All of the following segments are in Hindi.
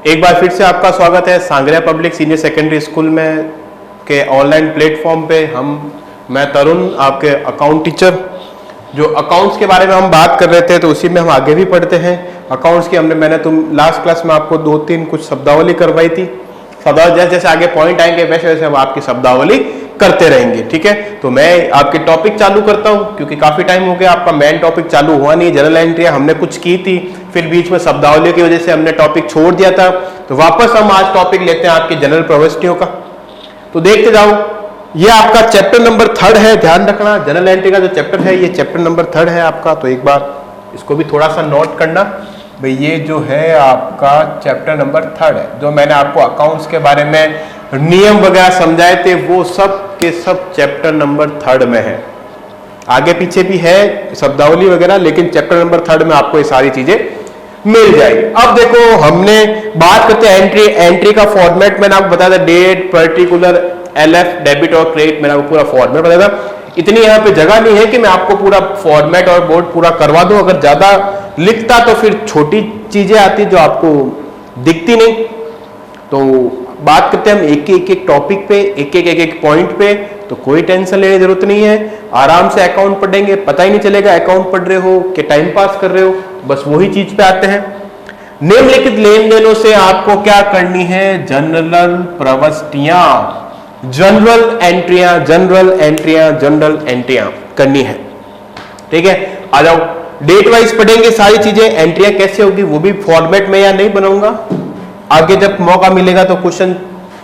एक बार फिर से आपका स्वागत है sangria public senior secondary school में के ऑनलाइन प्लेटफॉर्म पे। मैं तरुण, आपके अकाउंट टीचर। जो अकाउंट्स के बारे में हम बात कर रहे थे तो उसी में हम आगे भी पढ़ते हैं। अकाउंट्स की मैंने लास्ट क्लास में आपको 2-3 कुछ शब्दावली करवाई थी। शब्दावली जैसे जैसे आगे पॉइंट आएंगे वैसे वैसे हम आपकी शब्दावली करते रहेंगे, ठीक है। तो मैं आपके टॉपिक चालू करता हूं क्योंकि काफी टाइम हो गया आपका मेन टॉपिक चालू हुआ नहीं। जनरल एंट्रियां हमने कुछ की थी, फिर बीच में शब्दावली की वजह से हमने टॉपिक छोड़ दिया था। तो वापस हम आज टॉपिक लेते हैं आपकी जनरल प्रविष्टियों का। तो देखते जाओ, ये आपका चैप्टर नंबर 3 है। ध्यान रखना, जनरल एंट्री का जो चैप्टर है ये चैप्टर नंबर 3 है आपका। तो एक बार इसको भी थोड़ा सा नोट करना भाई, ये जो है आपका चैप्टर नंबर 3 है। जो मैंने आपको अकाउंट्स के बारे में नियम वगैरह समझाए थे वो सब के सब चैप्टर नंबर 3 में है। आगे पीछे भी है शब्दावली वगैरह, लेकिन चैप्टर नंबर 3 में आपको ये सारी चीजें मिल जाएगी। अब देखो, हमने बात करते हैं एंट्री। एंट्री का फॉर्मेट मैंने आपको बताया था, डेट, पर्टिकुलर, LF, डेबिट और क्रेडिट। मैंने आपको पूरा फॉर्मेट बताया था। इतनी यहाँ पे जगह नहीं है कि मैं आपको पूरा फॉर्मेट और बोर्ड पूरा करवा दूं। अगर ज्यादा लिखता तो फिर छोटी चीजें आती जो आपको दिखती नहीं। तो बात करते हैं हम एक टॉपिक पे, एक पॉइंट पे। तो कोई टेंशन लेने की जरूरत नहीं है, आराम से अकाउंट पढ़ेंगे, पता ही नहीं चलेगा अकाउंट पढ़ रहे हो कि टाइम पास कर रहे हो। बस वही चीज पे आते हैं। निम्नलिखित लेन देनों से आपको क्या करनी है? जनरल प्रविष्टियां, जनरल एंट्रियां करनी है, ठीक है। आ जाओ, डेट वाइज पढ़ेंगे सारी चीजें। एंट्रियां कैसे होगी वो भी फॉर्मेट में या नहीं बनाऊंगा, आगे जब मौका मिलेगा तो क्वेश्चन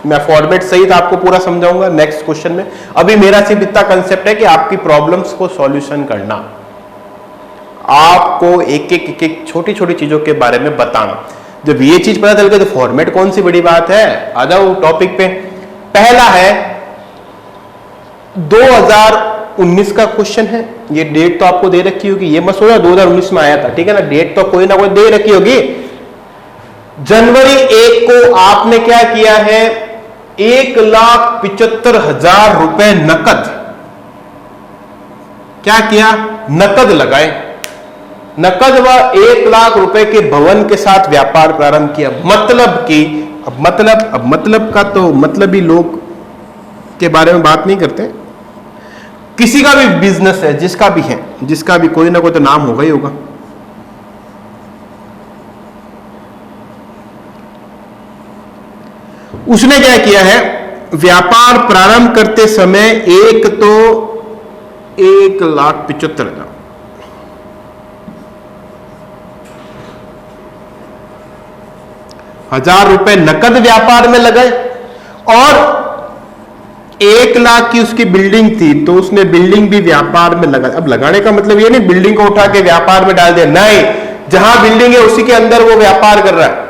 मैं फॉर्मेट सहित आपको पूरा समझाऊंगा नेक्स्ट क्वेश्चन में। अभी मेरा सिर्फ इतना कंसेप्ट है कि आपकी प्रॉब्लम्स को सॉल्यूशन करना, आपको एक छोटी छोटी चीजों के बारे में बताना। जब ये चीज पता चल गई तो फॉर्मेट कौन सी बड़ी बात है। आ जाओ टॉपिक पे। पहला है 2019 का क्वेश्चन है। ये डेट तो आपको दे रखी होगी, ये मत सोचो 2019 में आया था, ठीक है ना। डेट तो कोई ना कोई दे रखी होगी। जनवरी 1 को आपने क्या किया है? 1,75,000 रुपए नकद, क्या किया? नकद लगाए। नकद व 1 लाख रुपए के भवन के साथ व्यापार प्रारंभ किया। मतलब कि अब मतलब का तो मतलब ही लोग के बारे में बात नहीं करते। किसी का भी बिजनेस है, जिसका भी है, जिसका भी कोई ना कोई तो नाम होगा ही होगा। उसने क्या किया है? व्यापार प्रारंभ करते समय एक तो 1,75,000 रुपए नकद व्यापार में लगाए और 1 लाख की उसकी बिल्डिंग थी तो उसने बिल्डिंग भी व्यापार में लगा। अब लगाने का मतलब ये नहीं बिल्डिंग को उठा के व्यापार में डाल दिया, नहीं, जहां बिल्डिंग है उसी के अंदर वो व्यापार कर रहा है।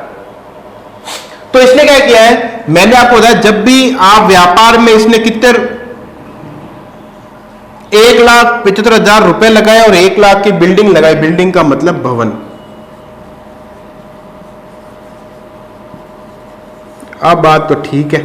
तो इसने क्या किया है? मैंने आपको बताया, जब भी आप व्यापार में इसने कितने 1,75,000 रुपए लगाए और 1 लाख की बिल्डिंग लगाई। बिल्डिंग का मतलब भवन। अब बात तो ठीक है।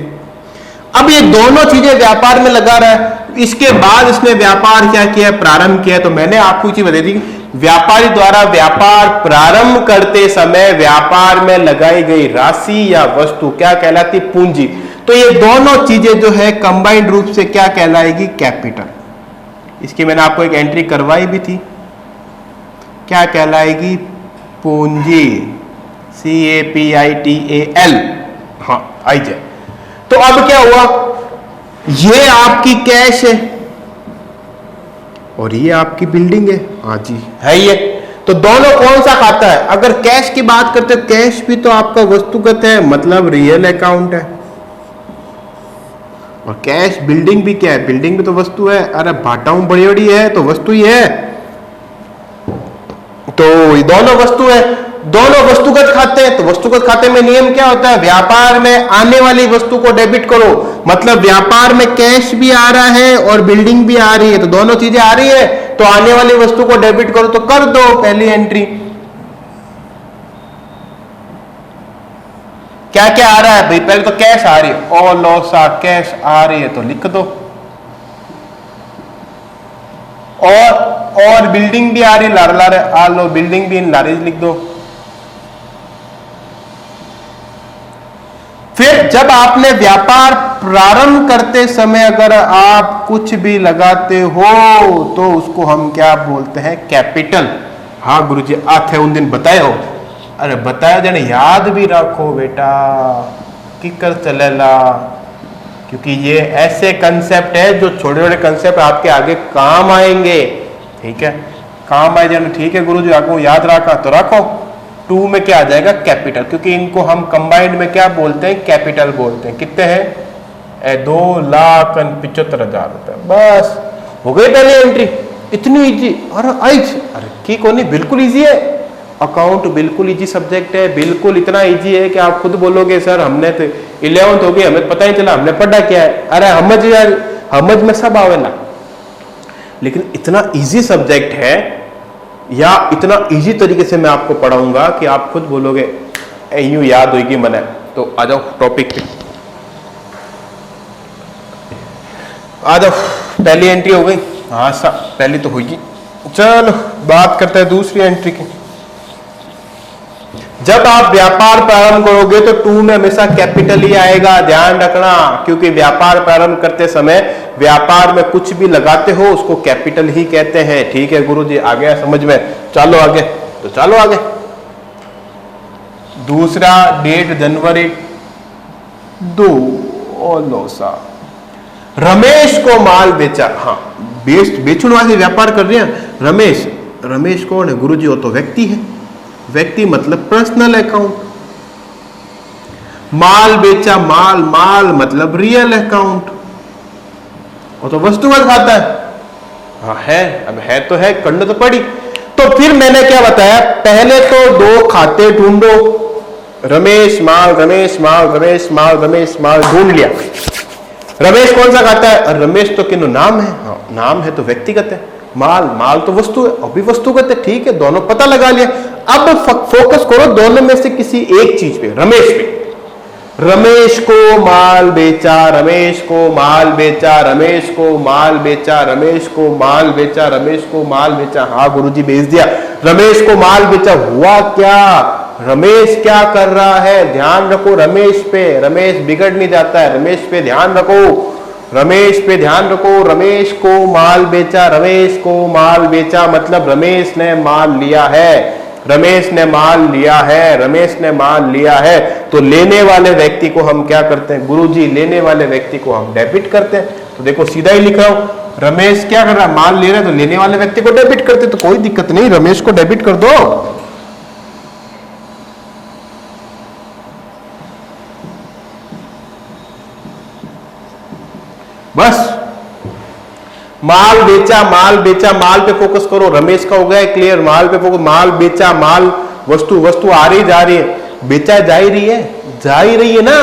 अब ये दोनों चीजें व्यापार में लगा रहा है। इसके बाद इसने व्यापार क्या किया? प्रारंभ किया। तो मैंने आपको चीज बता दी, व्यापारी द्वारा व्यापार प्रारंभ करते समय व्यापार में लगाई गई राशि या वस्तु क्या कहलाती? पूंजी। तो ये दोनों चीजें जो है कंबाइंड रूप से क्या कहलाएगी? कैपिटल। इसकी मैंने आपको एक एंट्री करवाई भी थी, क्या कहलाएगी? पूंजी, CAPITAL। हाँ, आई जाए। तो अब क्या हुआ? ये आपकी कैश है और ये आपकी बिल्डिंग है। हाँ जी, है ये। तो दोनों कौन सा खाता है? अगर कैश की बात करते हो, कैश भी तो आपका वस्तुगत है, मतलब रियल अकाउंट है। और कैश बिल्डिंग भी क्या है? बिल्डिंग भी तो वस्तु है। अरे भाटाऊं बड़ी बड़ी है तो वस्तु ही है। तो ये दोनों वस्तु है, दोनों वस्तुगत खाते हैं। तो वस्तुगत खाते में नियम क्या होता है? व्यापार में आने वाली वस्तु को डेबिट करो। मतलब व्यापार में कैश भी आ रहा है और बिल्डिंग भी आ रही है, तो दोनों चीजें आ रही है, तो आने वाली वस्तु को डेबिट करो। तो कर दो पहली एंट्री। क्या क्या आ रहा है भाई? पहले तो कैश आ रही है, और लॉसा कैश आ रही है तो लिख दो। और बिल्डिंग भी आ रही, लारे आ लो, बिल्डिंग भी इन लारे लिख दो। फिर जब आपने व्यापार प्रारंभ करते समय अगर आप कुछ भी लगाते हो तो उसको हम क्या बोलते हैं? कैपिटल। हाँ गुरुजी, आते उन दिन बताए हो। अरे बताया जने याद भी रखो बेटा, किकर चलेला, क्योंकि ये ऐसे कंसेप्ट है जो छोटे छोटे कंसेप्ट आपके आगे काम आएंगे। ठीक है, काम आए जाने। ठीक है गुरुजी, आपको याद रखा तो रखो। 2 में क्या आ जाएगा? कैपिटल, क्योंकि इनको हम कंबाइंड में क्या बोलते हैं? कैपिटल बोलते हैं। कितने हैं? 2,75,000 रुपए। बस हो गई पहली एंट्री। इतनी इजी। अरे की कोनी, बिल्कुल इजी है। अकाउंट बिल्कुल इजी सब्जेक्ट है, बिल्कुल इतना इजी है कि आप खुद बोलोगे सर हमने तो 11th हो गई, हमें पता ही चला हमने पढ़ा क्या है। अरे हमज यार, हमज में सब आवेला, लेकिन इतना इजी सब्जेक्ट है या इतना इजी तरीके से मैं आपको पढ़ाऊंगा कि आप खुद बोलोगे यूं याद होगी मने। तो आ जाओ टॉपिक पे, आ जाओ। पहली एंट्री हो गई। हाँ पहली तो होगी। चलो बात करते हैं दूसरी एंट्री की। जब आप व्यापार प्रारंभ करोगे तो 2 में हमेशा कैपिटल ही आएगा, ध्यान रखना, क्योंकि व्यापार प्रारंभ करते समय व्यापार में कुछ भी लगाते हो उसको कैपिटल ही कहते हैं। ठीक है गुरुजी, आ गया समझ में? चलो आगे। तो चलो आगे। दूसरा डेट जनवरी 2 और लोसा। रमेश को माल बेचा। हाँ, बेचने वाले व्यापार कर रहे हैं। रमेश, रमेश कौन है गुरुजी? वो तो व्यक्ति है। व्यक्ति मतलब पर्सनल अकाउंट। माल बेचा, माल मतलब रियल अकाउंट। वो तो वस्तुगत खाता है। हाँ है, अब है तो है, करने तो पड़ी। तो फिर मैंने क्या बताया? पहले तो 2 खाते ढूंढो। रमेश माल, रमेश माल, रमेश माल, रमेश माल ढूंढ लिया। रमेश कौन सा खाता है? रमेश तो किन्नु नाम है। हाँ, नाम है तो व्यक्तिगत है। माल तो वस्तु है, अभी वस्तुगत है। ठीक है, दोनों पता लगा लिया। अब फोकस करो दोनों में से किसी एक चीज पे, रमेश पे। रमेश को माल बेचा, रमेश को माल बेचा, रमेश को माल बेचा, रमेश को माल बेचा, रमेश को माल बेचा। हाँ गुरुजी भेज दिया। रमेश को माल बेचा। हुआ क्या? रमेश क्या कर रहा है? ध्यान रखो रमेश पे। रमेश बिगड़ नहीं जाता है, रमेश पे ध्यान रखो। रमेश पे ध्यान रखो। रमेश को माल बेचा, रमेश को माल बेचा मतलब रमेश ने माल लिया है। रमेश ने माल लिया है, रमेश ने माल लिया है। तो लेने वाले व्यक्ति को हम क्या करते हैं गुरुजी? लेने वाले व्यक्ति को हम डेबिट करते हैं। तो देखो सीधा ही लिख रहा हूं, रमेश क्या कर रहा है? माल ले रहा है, तो लेने वाले व्यक्ति को डेबिट करते। तो कोई दिक्कत नहीं, रमेश को डेबिट कर दो। बस माल बेचा, माल बेचा, माल पे फोकस करो। रमेश का हो गया क्लियर, माल पे फोकस। माल बेचा, माल वस्तु आ रही जा रही है, बेचा जा ही रही है, जा ही रही है ना।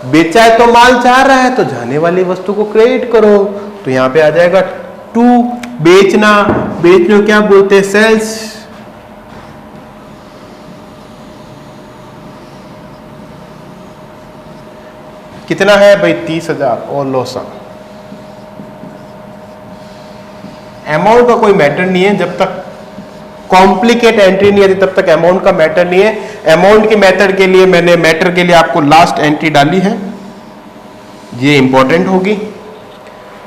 बेचा है तो माल जा रहा है, तो जाने वाली वस्तु को क्रेडिट करो। तो यहां पे आ जाएगा 2। बेचना, बेचने को क्या बोलते हैं? सेल्स। कितना है भाई? 30,000 और लोसा। अमाउंट का कोई मैटर नहीं है, जब तक कॉम्प्लिकेट एंट्री नहीं आती तब तक अमाउंट का मैटर नहीं है। अमाउंट के मेथड के लिए मैंने मैटर के लिए आपको लास्ट एंट्री डाली है, ये इंपॉर्टेंट होगी।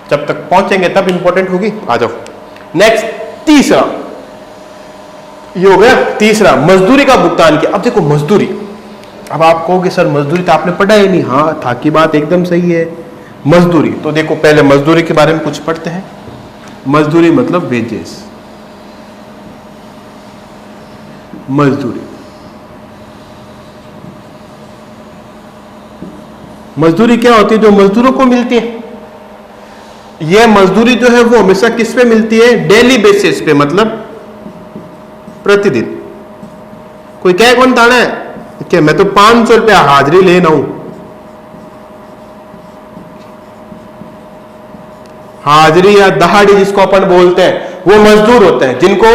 जब तक पहुंचेंगे तब इंपॉर्टेंट होगी। आ जाओ नेक्स्ट, तीसरा। ये हो गया तीसरा, मजदूरी का भुगतान किया। अब देखो मजदूरी, अब आप कहोगे सर मजदूरी तो आपने पढ़ा ही नहीं। हाँ था की बात एकदम सही है। मजदूरी तो देखो, पहले मजदूरी के बारे में कुछ पढ़ते हैं। मजदूरी मतलब वेजेस। मजदूरी, मजदूरी क्या होती है? जो मजदूरों को मिलती है। यह मजदूरी जो है वो हमेशा किस पे मिलती है? डेली बेसिस पे, मतलब प्रतिदिन। कोई क्या कौन ताना है क्या? मैं तो 500 रुपया हाजिरी लेना हूं। हाजिरी या दहाड़ी जिसको अपन बोलते हैं, वो मजदूर होते हैं जिनको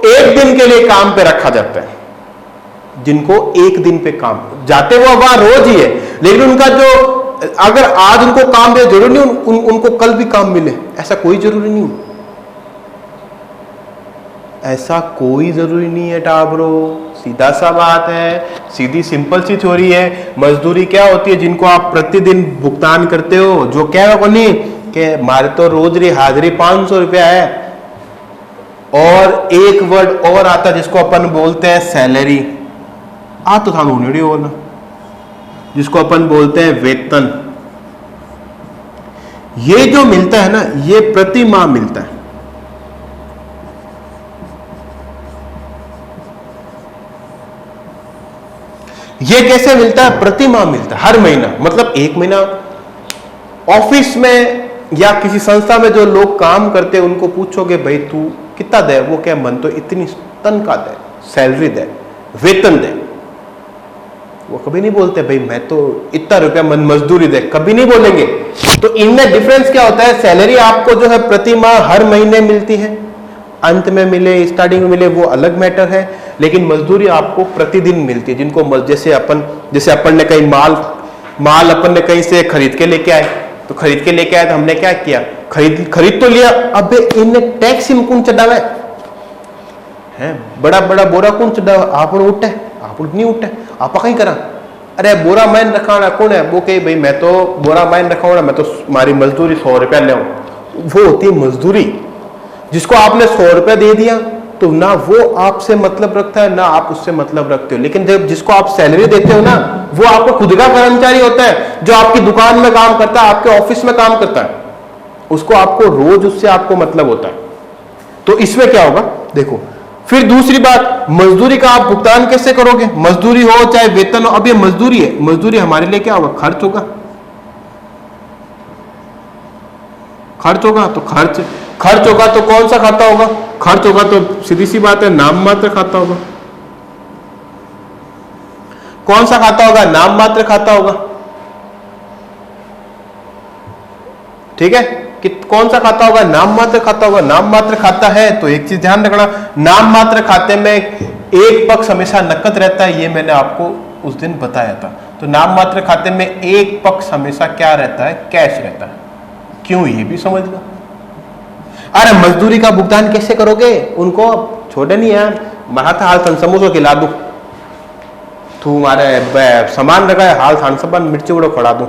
एक दिन के लिए काम पे रखा जाता है। जिनको एक दिन पे काम जाते, वो वहां रोज ही है, लेकिन उनका जो, अगर आज उनको काम दे, जरूरी नहीं उनको कल भी काम मिले, ऐसा कोई जरूरी नहीं। ऐसा कोई जरूरी नहीं है टाबरो, सीधा सा बात है, सीधी सिंपल सी थ्योरी है। मजदूरी क्या होती है? जिनको आप प्रतिदिन भुगतान करते हो, जो क्या है कोनी कि हमारे तो रोज री हाजिरी 500 रुपया है, और एक वर्ड और आता है जिसको अपन बोलते हैं सैलरी, आ तो था बोलना, जिसको अपन बोलते हैं वेतन। ये जो मिलता है ना, ये प्रति माह मिलता है। ये कैसे मिलता है? प्रति माह मिलता है, हर महीना। मतलब एक महीना ऑफिस में या किसी संस्था में जो लोग काम करते हैं उनको पूछोगे भाई तू कितना दे, वो क्या मन तो इतनी तनख्वाह दे, सैलरी दे, वेतन दे, वो कभी नहीं बोलते भाई मैं तो इतना रुपया मन मजदूरी दे, कभी नहीं बोलेंगे। तो इनमें डिफरेंस क्या होता है? सैलरी आपको जो है प्रति माह हर महीने मिलती है, अंत में मिले स्टार्टिंग में मिले वो अलग मैटर है, लेकिन मजदूरी आपको प्रतिदिन मिलती है। जिनको जैसे अपन ने कहीं माल अपन ने कहीं से खरीद के लेके आए, तो खरीद के लेके आए तो हमने क्या किया? खरीद तो लिया, अबे इनने टैक्स इन कौन चढ़ावा है? बड़ा बड़ा बोरा कौन चढ़ावा? आप उठे, आप नहीं उठे, आप कहीं करा, अरे बोरा मैन रखा कौन है? वो कहे भाई मैं तो बोरा मैन रखा, मैं तो हमारी मजदूरी 100 रुपया ले। वो होती है मजदूरी। जिसको आपने 100 रुपया दे दिया तो ना वो आपसे मतलब रखता है, ना आप उससे मतलब रखते हो। लेकिन जब जिसको आप सैलरी देते हो ना, वो आपको खुद का कर्मचारी होता है, जो आपकी दुकान में काम करता है, आपके ऑफिस में काम करता है, उसको आपको रोज उससे आपको मतलब होता है। तो इसमें क्या होगा देखो। फिर दूसरी बात, मजदूरी का आप भुगतान कैसे करोगे? मजदूरी हो चाहे वेतन हो, अब ये मजदूरी है, मजदूरी हमारे लिए क्या होगा? खर्च होगा। खर्च होगा तो खर्च होगा तो कौन सा खाता होगा? खर्च होगा तो सीधी सी बात है नाम मात्र खाता होगा। कौन सा खाता होगा? नाम मात्र खाता होगा। ठीक है, कि कौन सा खाता होगा? नाम मात्र खाता होगा। नाम मात्र खाता है तो एक चीज ध्यान रखना, नाम मात्र खाते में एक पक्ष हमेशा नकद रहता है, ये मैंने आपको उस दिन बताया था। तो नाम मात्र खाते में एक पक्ष हमेशा क्या रहता है? कैश रहता है। क्यों? ये भी समझ लो। अरे मजदूरी का भुगतान कैसे करोगे? उनको छोड़े नहीं यार, महाथ हाल थन समोसो खिला दू, तू हमारे सामान रखा है, हाल थान सामान मिर्ची उड़ो खड़ा दू,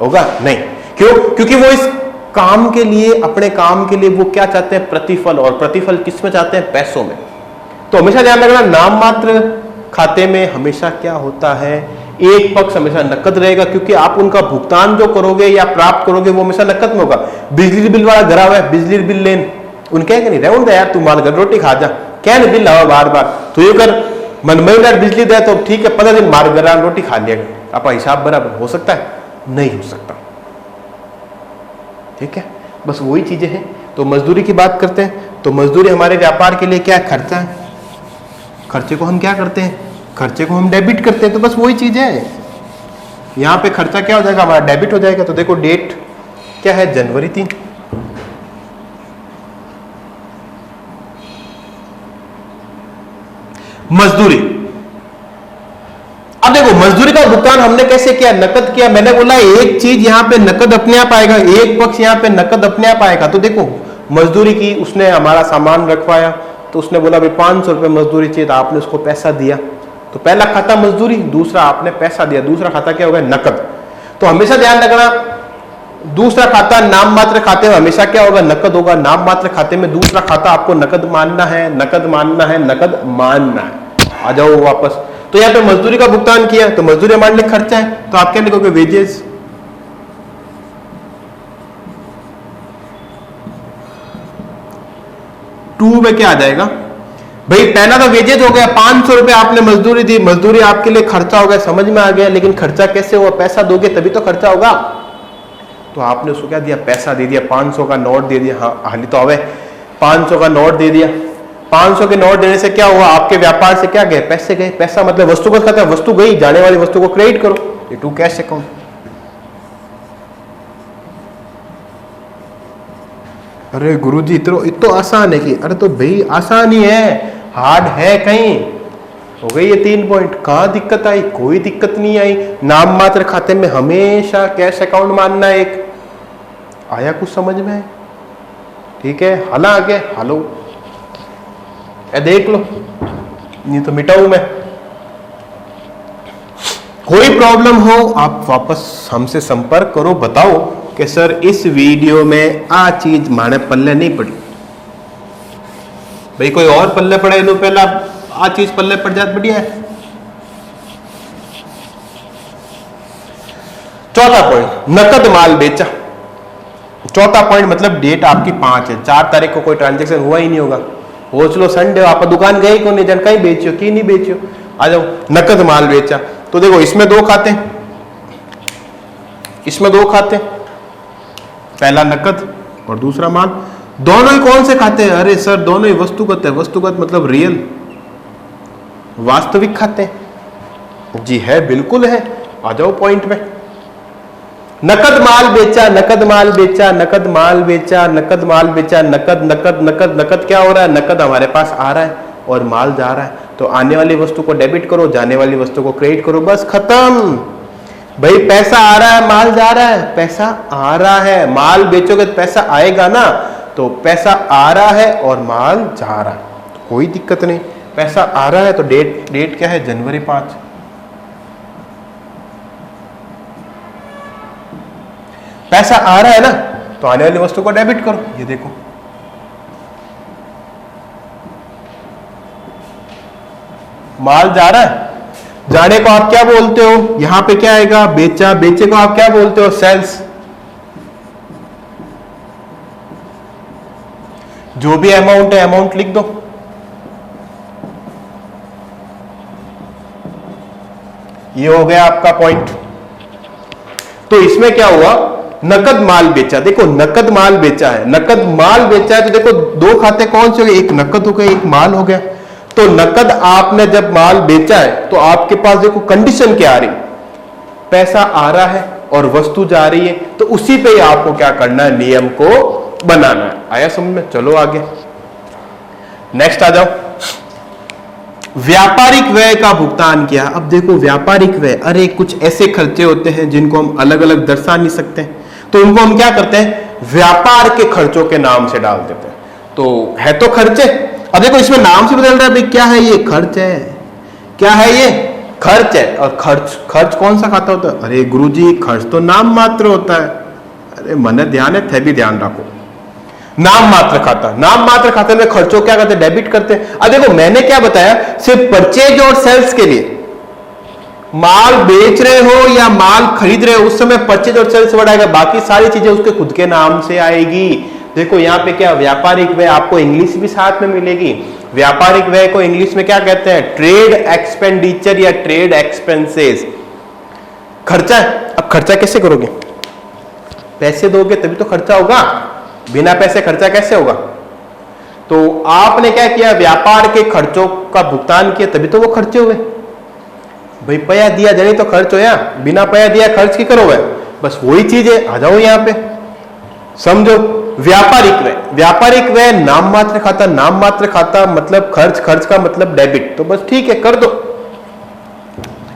होगा नहीं। क्यों? क्योंकि वो इस काम के लिए, अपने काम के लिए वो क्या चाहते हैं? प्रतिफल। और प्रतिफल किस में चाहते हैं? पैसों में। तो हमेशा ध्यान रखना, नाम मात्र खाते में हमेशा क्या होता है? एक पक्ष हमेशा नकद रहेगा, क्योंकि आप उनका भुगतान जो करोगे या प्राप्त करोगे वो हमेशा नकद में होगा। बिजली बिल वाला घर हुआ है, बिजली बिल लेन उनके नहीं रहे यार, तू माल घर रोटी खा जा, क्या नहीं बिल लावा बार बार, तो ये कर मन बिजली दे तो ठीक है, 15 दिन मार घर रोटी खा लिया, आप हिसाब बराबर हो सकता है? नहीं हो सकता। ठीक है, बस वही चीजें हैं। तो मजदूरी की बात करते हैं, तो मजदूरी हमारे व्यापार के लिए क्या खर्चा है? खर्चे को हम क्या करते हैं? खर्चे को हम डेबिट करते हैं। तो बस वही चीज है, यहां पे खर्चा क्या हो जाएगा? हमारा डेबिट हो जाएगा। तो देखो डेट क्या है? जनवरी 3। मजदूरी, अब देखो मजदूरी का भुगतान हमने कैसे किया? नकद किया। मैंने बोला एक चीज यहां पे नकद अपने आप आएगा, एक पक्ष यहां पे नकद अपने आप आएगा। तो देखो मजदूरी की, उसने हमारा सामान रखवाया, तो उसने बोला भाई 500 रुपये मजदूरी चाहिए, तो आपने उसको पैसा दिया। तो पहला खाता मजदूरी, दूसरा आपने पैसा दिया, दूसरा खाता क्या होगा? नकद। तो हमेशा ध्यान रखना, दूसरा खाता नाम मात्र खाते में हमेशा क्या होगा? नकद होगा। नाम मात्र खाते में दूसरा खाता आपको नकद मानना है, नकद मानना है, नकद मानना है। आ जाओ वापस। तो यहां पे मजदूरी का भुगतान किया, तो मजदूरी हमारे लिए खर्चा है, तो आप क्या लिखोगे? वेजेस। टू में क्या आ जाएगा भाई? पहला तो वेजेज हो गया, 500 रुपए आपने मजदूरी दी, मजदूरी आपके लिए खर्चा हो गया, समझ में आ गया। लेकिन खर्चा कैसे हुआ? पैसा दोगे तभी तो खर्चा होगा। तो आपने उसको क्या दिया? पैसा दे दिया, 500 का नोट दे दिया। हाँ हाली तो आवे, 500 का नोट दे दिया। 500 के नोट देने से क्या हुआ? आपके व्यापार से क्या गए? पैसे गए। पैसा मतलब वस्तु को खाता है, वस्तु गई, जाने वाली वस्तु को क्रेडिट करो, ये टू कैश अकाउंट। अरे गुरुजी इतो आसान है कि? अरे तो भाई आसान ही है, हार्ड है कहीं? हो गई ये 3 पॉइंट। कहां दिक्कत आई? कोई दिक्कत नहीं आई। नाम मात्र खाते में हमेशा कैश अकाउंट मानना है। एक आया कुछ समझ में? ठीक है, हला आगे हलो। देख लो, नहीं तो मिटाऊं मैं। कोई प्रॉब्लम हो आप वापस हमसे संपर्क करो, बताओ कि सर इस वीडियो में आ चीज माने पल्ले नहीं पड़ी। भाई कोई और पल्ले पड़े लो, पहला आ चीज पल्ले पड़ जात बढ़िया है। चौथा पॉइंट, नकद माल बेचा। चौथा पॉइंट मतलब डेट आपकी 5 है, 4 तारीख को कोई ट्रांजेक्शन हुआ ही नहीं होगा। हो चलो संडे आप दुकान गए को नहीं, जन कहीं बेचियो की नहीं बेचियो, आ जाओ नकद माल बेचा। तो देखो इसमें 2 खाते, इसमें 2 खाते, पहला नकद और दूसरा माल। दोनों ही कौन से खाते हैं? अरे सर दोनों ही वस्तुगत है। वस्तुगत मतलब रियल, वास्तविक खाते हैं। जी है, बिल्कुल है। आ जाओ पॉइंट में। नकद माल बेचा, नकद माल बेचा, नकद माल बेचा, नकद माल बेचा, नकद नकद नकद नकद क्या हो रहा है? नकद हमारे पास आ रहा है और माल जा रहा है। तो आने वाली वस्तु को डेबिट करो, जाने वाली वस्तु को क्रेडिट करो, बस खत्म। भाई पैसा आ रहा है, माल जा रहा है। पैसा आ रहा है, माल बेचोगे तो पैसा आएगा ना, तो पैसा आ रहा है और माल जा रहा है, तो कोई दिक्कत नहीं। पैसा आ रहा है तो डेट क्या है? जनवरी 5। पैसा आ रहा है ना, तो आने वाली वस्तु को डेबिट करो। ये देखो माल जा रहा है, जाने को आप क्या बोलते हो? यहां पे क्या आएगा? बेचा। बेचे को आप क्या बोलते हो? सेल्स। जो भी अमाउंट है अमाउंट लिख दो। ये हो गया आपका पॉइंट। तो इसमें क्या हुआ? नकद माल बेचा। देखो नकद माल बेचा है, नकद माल बेचा है, तो देखो 2 खाते कौन से हो गए? एक नकद हो गया, एक माल हो गया। तो नकद आपने जब माल बेचा है तो आपके पास देखो कंडीशन क्या आ रही? पैसा आ रहा है और वस्तु जा रही है, तो उसी पे ही आपको क्या करना है? नियम को बनाना है। आया समझ में? चलो आगे नेक्स्ट आ जाओ। व्यापारिक व्यय का भुगतान किया। अब देखो व्यापारिक व्यय, अरे कुछ ऐसे खर्चे होते हैं जिनको हम अलग अलग दर्शा नहीं सकते, तो उनको हम क्या करते हैं? व्यापार के खर्चों के नाम से डाल देते हैं। तो है तो खर्चे। अब देखो इसमें नाम से बदल रहा है, भाई क्या है ये? खर्च है। क्या है ये? खर्च है। और खर्च कौन सा खाता होता है? अरे गुरुजी खर्च तो नाम मात्र होता है। अरे मन ध्यान है, थे भी ध्यान रखो। नाम मात्र खाता, नाम मात्र खाते में खर्चों क्या करते? डेबिट करते हैं। अब देखो मैंने क्या बताया? सिर्फ परचेज और सेल्स के लिए, माल बेच रहे हो या माल खरीद रहे हो उस समय परचेज और सेल्स वर्ड आएगा, बाकी सारी चीजें उसके खुद के नाम से आएगी। देखो यहां पे क्या? व्यापारिक व्यय, आपको इंग्लिश भी साथ में मिलेगी। व्यापारिक व्यय को इंग्लिश में क्या कहते हैं? ट्रेड एक्सपेंडिचर या ट्रेड एक्सपेंसेस। खर्चा है। अब खर्चा कैसे करोगे? पैसे दोगे तभी तो खर्चा होगा, बिना पैसे खर्चा कैसे होगा? तो आपने क्या किया? व्यापार के खर्चों का भुगतान किया, तभी तो वो खर्चे हुए। भाई पया दिया जनी तो खर्च होया, बिना पया दिया खर्च की करोगे? बस वही चीज है। आ जाओ यहां पे समझो। व्यापारिक व्यय, व्यापारिक व्यय नाम मात्र खाता, नाम मात्र खाता मतलब खर्च, खर्च का मतलब डेबिट। तो बस ठीक है कर दो।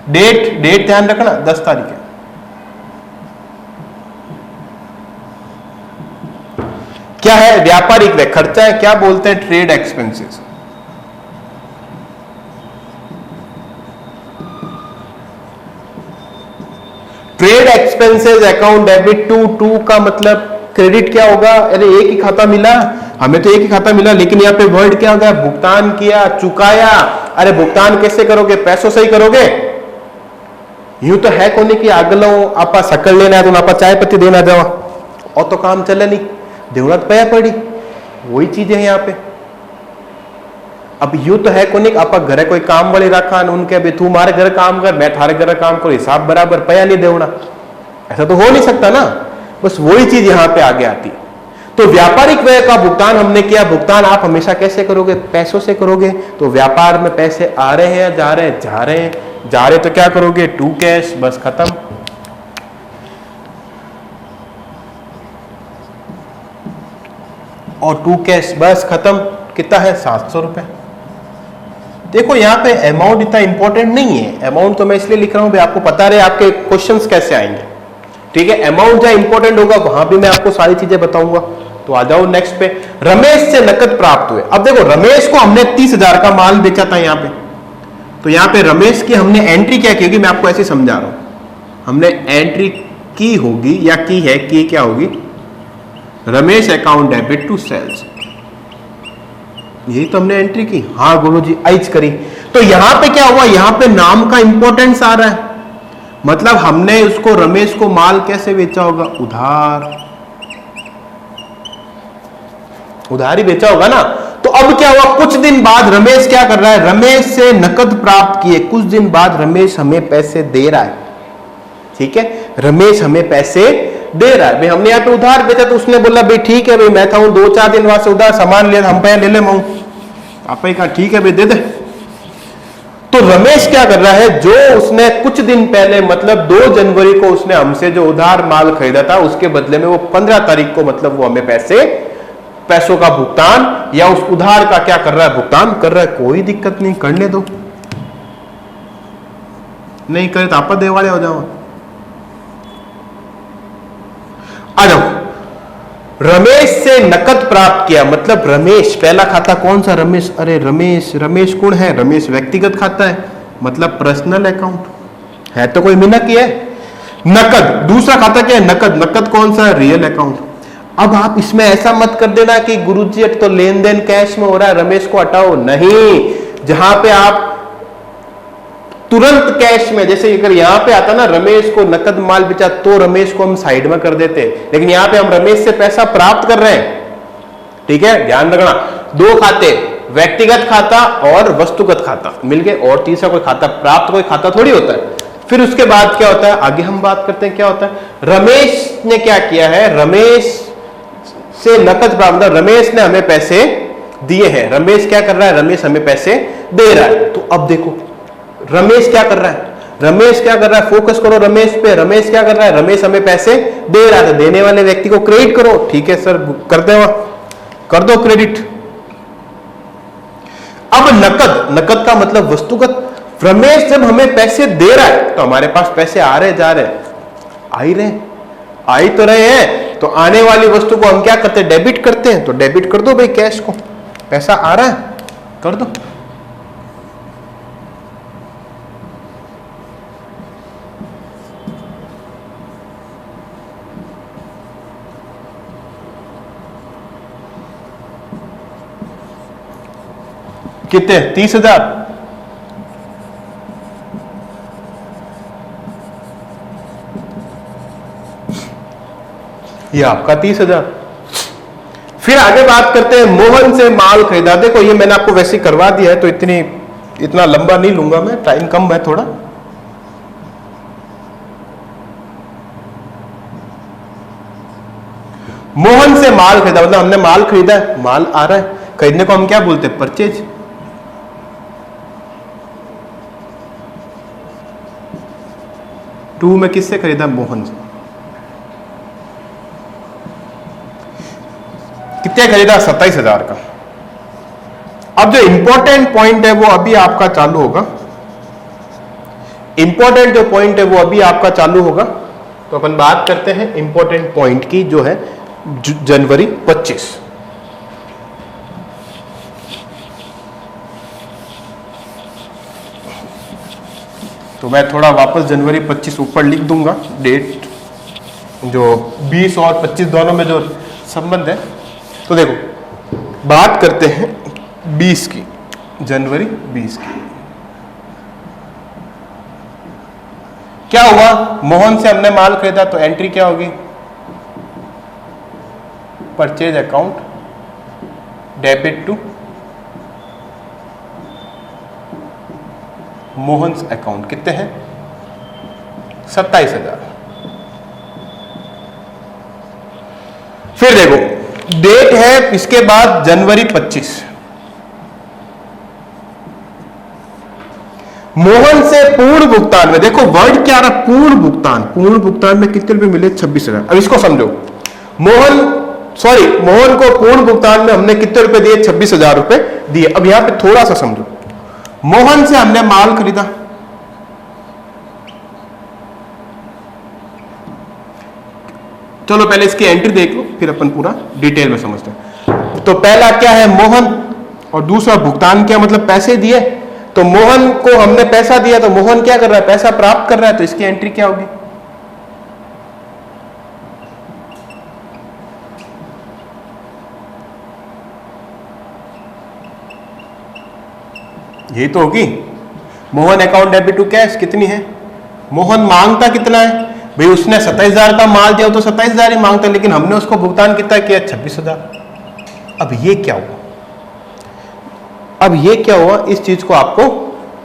डेट ध्यान रखना 10 तारीख है। क्या है? व्यापारिक व्यय खर्चा है, क्या बोलते हैं? Trade expenses. Trade expenses account debit to का मतलब क्रेडिट क्या होगा? अरे एक ही खाता मिला, हमें तो एक ही खाता मिला, लेकिन यहाँ पे वर्ड क्या होगा? भुगतान किया, चुकाया। अरे भुगतान कैसे करोगे? पैसों से ही करोगे। यूं तो है कोनी कि आगलो आपा सकल लेना है तो आपा चाय पत्ती देना जावा, और तो काम चले नहीं, देवड़ा तो पया पड़ी। वही चीज है यहाँ पे। अब यूं तो है कोनी आप घरे कोई काम वाली रखा उनके अभी तू मारे घर काम कर, मैं थारे घर काम करो, हिसाब बराबर पया नहीं देवड़ा, ऐसा तो हो नहीं सकता ना। बस वही चीज यहां पे आगे आती। तो व्यापारिक व्यय का भुगतान हमने किया। भुगतान आप हमेशा कैसे करोगे? पैसों से करोगे। तो व्यापार में पैसे आ रहे हैं या जा रहे हैं? जा रहे हैं। जा रहे तो क्या करोगे? टू कैश, बस खत्म। और टू कैश बस खत्म। कितना है? 700 रुपए। देखो यहाँ पे अमाउंट इतना इंपॉर्टेंट नहीं है। अमाउंट तो मैं इसलिए लिख रहा हूं, आपको पता रहे आपके क्वेश्चंस कैसे आएंगे। ठीक है, अमाउंट जहां इंपॉर्टेंट होगा वहां भी मैं आपको सारी चीजें बताऊंगा। तो आ जाओ नेक्स्ट पे, रमेश से नकद प्राप्त हुए। अब देखो रमेश को हमने 30,000 का माल बेचा था यहां पे, तो यहां पे रमेश की हमने एंट्री क्या की होगी, मैं आपको ऐसे समझा रहा हूं, हमने एंट्री की होगी या की है, की क्या होगी, Ramesh account debit to sales, यही तो हमने एंट्री की। हाँ गुरुजी आइज करी। तो यहां पे क्या हुआ, यहां पे नाम का इंपॉर्टेंस आ रहा है, मतलब हमने उसको रमेश को माल कैसे बेचा होगा, उधार ही बेचा होगा ना। तो अब क्या हुआ, कुछ दिन बाद रमेश क्या कर रहा है, रमेश से नकद प्राप्त किए, कुछ दिन बाद रमेश हमें पैसे दे रहा है, ठीक है, रमेश हमें पैसे दे रहा है। भाई हमने यहाँ पे उधार बेचा तो उसने बोला भाई ठीक है भाई, मैं था 2-4 दिन वहां से उधार सामान लिया, हम पे ले ले माऊ, आप कहा ठीक है भाई दे दे। तो रमेश क्या कर रहा है, जो उसने कुछ दिन पहले मतलब 2 जनवरी को उसने हमसे जो उधार माल खरीदा था, उसके बदले में वो 15 तारीख को मतलब वो हमें पैसों का भुगतान या उस उधार का क्या कर रहा है, भुगतान कर रहा है। कोई दिक्कत नहीं, करने दो, नहीं करे तो आप देवाले हो जाओ। आ जाओ, रमेश से नकद प्राप्त किया, मतलब रमेश, पहला खाता कौन सा, रमेश, अरे रमेश कौन है, रमेश व्यक्तिगत खाता है, मतलब पर्सनल अकाउंट है, तो कोई मिनक ही है। नकद, दूसरा खाता क्या है, नकद कौन सा है, रियल अकाउंट। अब आप इसमें ऐसा मत कर देना कि गुरुजी तो लेन देन कैश में हो रहा है, रमेश को हटाओ, नहीं, जहां पे आप तुरंत कैश में, जैसे अगर यहां पे आता ना रमेश को नकद माल बेचा, तो रमेश को हम साइड में कर देते, लेकिन यहां पे हम रमेश से पैसा प्राप्त कर रहे हैं, ठीक है, ध्यान रखना। 2 खाते, व्यक्तिगत खाता और वस्तुगत खाता मिलके, और तीसरा कोई खाता, प्राप्त कोई खाता थोड़ी होता है। फिर उसके बाद क्या होता है, आगे हम बात करते हैं क्या होता है। रमेश ने क्या किया है, रमेश से नकद प्राप्त, रमेश ने हमें पैसे दिए हैं, रमेश क्या कर रहा है, रमेश हमें पैसे दे रहा है। तो अब देखो रमेश क्या कर रहा है, रमेश क्या कर रहा है, फोकस करो रमेश पे, रमेश क्या कर रहा है, रमेश हमें पैसे दे रहा है, तो देने वाले व्यक्ति को क्रेडिट करो, ठीक है सर करते हो, कर दो क्रेडिट। अब नकद का मतलब वस्तुगत, रमेश जब हमें पैसे दे रहा है तो हमारे पास पैसे आ रहे जा रहे, आ ही तो रहे हैं, तो आने वाली वस्तु को हम क्या करते हैं, डेबिट करते हैं, तो डेबिट कर दो भाई, कैश को, पैसा आ रहा है कर दो। कितने, 30,000, ये आपका 30,000। फिर आगे बात करते हैं, मोहन से माल खरीदा। देखो ये मैंने आपको वैसे करवा दिया है, तो इतना लंबा नहीं लूंगा मैं, टाइम कम है थोड़ा। मोहन से माल खरीदा, मतलब हमने माल खरीदा है, माल आ रहा है, खरीदने को हम क्या बोलते हैं, परचेज। टू में किससे खरीदा, मोहन से। कितने खरीदा, 27,000 का। अब जो इंपॉर्टेंट पॉइंट है वो अभी आपका चालू होगा, इंपॉर्टेंट जो पॉइंट है वो अभी आपका चालू होगा। तो अपन बात करते हैं इंपॉर्टेंट पॉइंट की, जो है जनवरी 25। तो मैं थोड़ा वापस जनवरी 25 ऊपर लिख दूंगा, डेट जो 20 और 25 दोनों में जो संबंध है। तो देखो बात करते हैं 20 की, जनवरी 20 की। क्या हुआ, मोहन से हमने माल खरीदा, तो एंट्री क्या होगी, purchase account debit to Mohan's account. कितने हैं, 27,000। फिर देखो डेट है इसके बाद जनवरी 25। मोहन से पूर्ण भुगतान में, देखो वर्ड क्या रहा, पूर्ण भुगतान। पूर्ण भुगतान में कितने रुपए मिले, 26,000। अब इसको समझो, मोहन को पूर्ण भुगतान में हमने कितने रुपए दिए, 26,000 रुपए दिए। अब यहां पे थोड़ा सा समझो, मोहन से हमने माल खरीदा, चलो पहले इसकी एंट्री देख लो, फिर अपन पूरा डिटेल में समझते हैं। तो पहला क्या है, मोहन, और दूसरा भुगतान क्या, मतलब पैसे दिए। तो मोहन को हमने पैसा दिया, तो मोहन क्या कर रहा है, पैसा प्राप्त कर रहा है, तो इसकी एंट्री क्या होगी, यही तो होगी। Mohan account debit to cash कितनी है, मोहन मांगता कितना है भाई, उसने 27,000 का माल दिया तो 27,000 ही मांगता, लेकिन हमने उसको भुगतान कितना किया, 26,000। अब ये क्या हुआ, अब ये क्या हुआ, इस चीज को आपको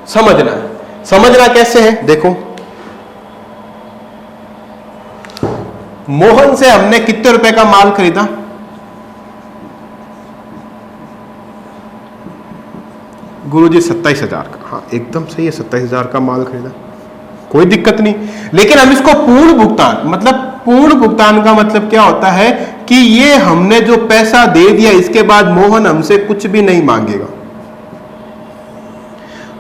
समझना है। समझना कैसे है, देखो मोहन से हमने कितने रुपए का माल खरीदा, गुरुजी 27,000 का, हाँ एकदम सही है, 27,000 का माल खरीदा, कोई दिक्कत नहीं। लेकिन हम इसको पूर्ण भुगतान, मतलब पूर्ण भुगतान का मतलब क्या होता है कि ये हमने जो पैसा दे दिया, इसके बाद मोहन हमसे कुछ भी नहीं मांगेगा।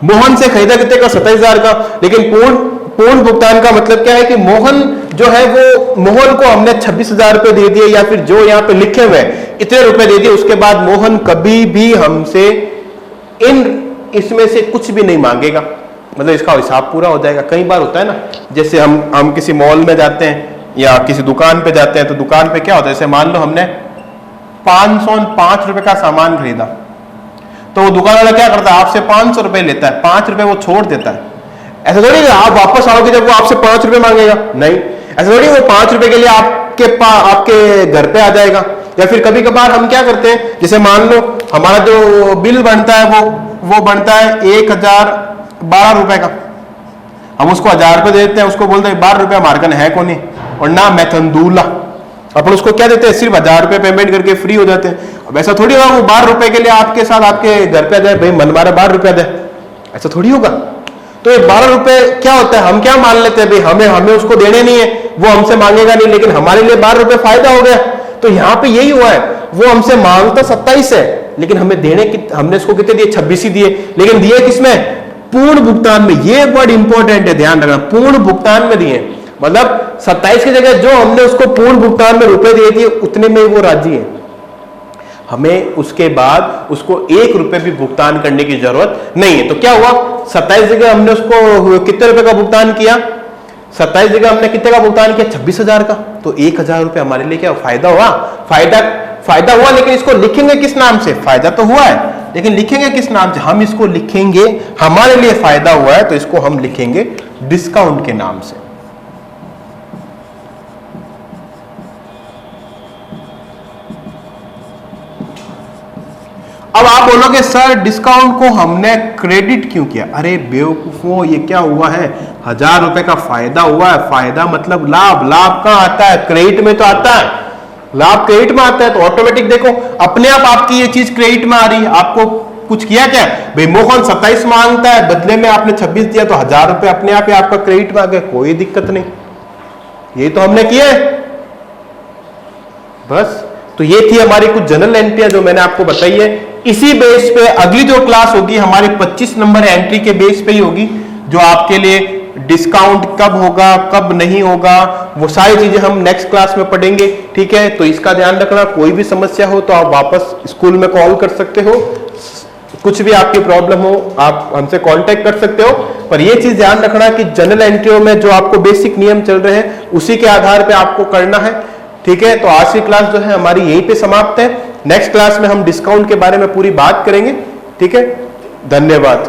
मोहन से खरीदा कितने का, 27,000 का, लेकिन पूर्ण भुगतान का मतलब क्या है कि मोहन जो है वो, मोहन को हमने 26,000 रुपए दे दिए, या फिर जो यहां पे लिखे हुए इतने रुपए दे दिए, उसके बाद मोहन कभी भी हमसे इसमें से कुछ भी नहीं मांगेगा, मतलब इसका हिसाब पूरा हो जाएगा। कई बार होता है ना, जैसे हम किसी मॉल में जाते हैं या किसी दुकान पे जाते हैं, तो दुकान पे क्या होता है, जैसे मान लो हमने 505 रुपए का सामान खरीदा, तो वो दुकान वाला क्या करता है, आपसे 500 रुपए लेता है, 5 रुपए वो छोड़ देता है। ऐसा थोड़ी आप वापस आओगे जब वो आपसे 5 रुपए मांगेगा, नहीं, ऐसा थोड़ी वो 5 रुपए के लिए आपके घर पे आ जाएगा। या फिर कभी कभार हम क्या करते हैं, जैसे मान लो हमारा जो बिल बनता है वो बनता है 1,012 रुपए का, हम उसको 1,000 रुपए दे देते हैं, उसको बोलते हैं 12 रुपए हमारे कन है को नहीं, और ना मैथंदूला, अपन उसको क्या देते हैं, सिर्फ 1,000 रुपए पेमेंट करके फ्री हो जाते हैं। अब ऐसा थोड़ी होगा वो 12 रुपए के लिए आपके साथ आपके घर पे आ जाए, भाई मन मारा 12 रुपया दे, ऐसा थोड़ी होगा। तो ये 12 रुपए क्या होता है, हम क्या मान लेते हैं भाई हमें उसको देने नहीं है, वो हमसे मांगेगा नहीं, लेकिन हमारे लिए 12 रुपए फायदा हो गया। तो यहां पे यही हुआ है, वो हमसे मांगता 27 है, लेकिन हमने इसको कितने दिए, 26 ही दिए, लेकिन दिए किसमें, पूर्ण भुगतान में। ये वर्ड इंपॉर्टेंट है, ध्यान रखना, पूर्ण भुगतान में दिए, मतलब 27 की जगह जो हमने उसको पूर्ण भुगतान में रुपए दे दिए उतने में वो राजी है, हमें उसके बाद उसको 1 रुपए भी भुगतान करने की जरूरत नहीं है। तो क्या हुआ, 27 जगह हमने उसको कितने रुपए का भुगतान किया, 27 जगह हमने कितने का भुगतान किया, 26,000 का, तो 1,000 रुपए हमारे लिए क्या फायदा हुआ, फायदा हुआ। लेकिन इसको लिखेंगे किस नाम से, फायदा तो हुआ है, लेकिन लिखेंगे किस नाम से, हम इसको लिखेंगे, हमारे लिए फायदा हुआ है तो इसको हम लिखेंगे डिस्काउंट के नाम से। अब आप बोलोगे सर डिस्काउंट को हमने क्रेडिट क्यों किया, अरे बेवकूफों, ये क्या हुआ है, 1,000 रुपए का फायदा हुआ है, फायदा मतलब लाभ, लाभ कहां आता है, क्रेडिट में तो आता है, लाभ क्रेडिट में आता है, तो ऑटोमेटिक देखो अपने आप आपकी ये चीज क्रेडिट में आ रही है। आपको कुछ किया क्या, भाई मोहन 27 मांगता है, बदले में आपने 26 दिया, तो 1,000 रुपए अपने आप ही आपका क्रेडिट में आ गया, कोई दिक्कत नहीं, ये तो हमने किया है बस। तो ये थी हमारी कुछ जनरल एंट्रियां जो मैंने आपको बताई है। इसी बेस पे अगली जो क्लास होगी हमारी 25 नंबर एंट्री के बेस पे ही होगी, जो आपके लिए डिस्काउंट कब होगा कब नहीं होगा वो सारी चीजें हम नेक्स्ट क्लास में पढ़ेंगे, ठीक है। तो इसका ध्यान रखना, कोई भी समस्या हो तो आप वापस स्कूल में कॉल कर सकते हो, कुछ भी आपकी प्रॉब्लम हो आप हमसे कांटेक्ट कर सकते हो। पर यह चीज ध्यान रखना कि जनरल एंट्रियों में जो आपको बेसिक नियम चल रहे हैं उसी के आधार पे आपको करना है, ठीक है। तो आज की क्लास जो है हमारी यहीं पे समाप्त है। नेक्स्ट क्लास में हम डिस्काउंट के बारे में पूरी बात करेंगे, ठीक है। धन्यवाद।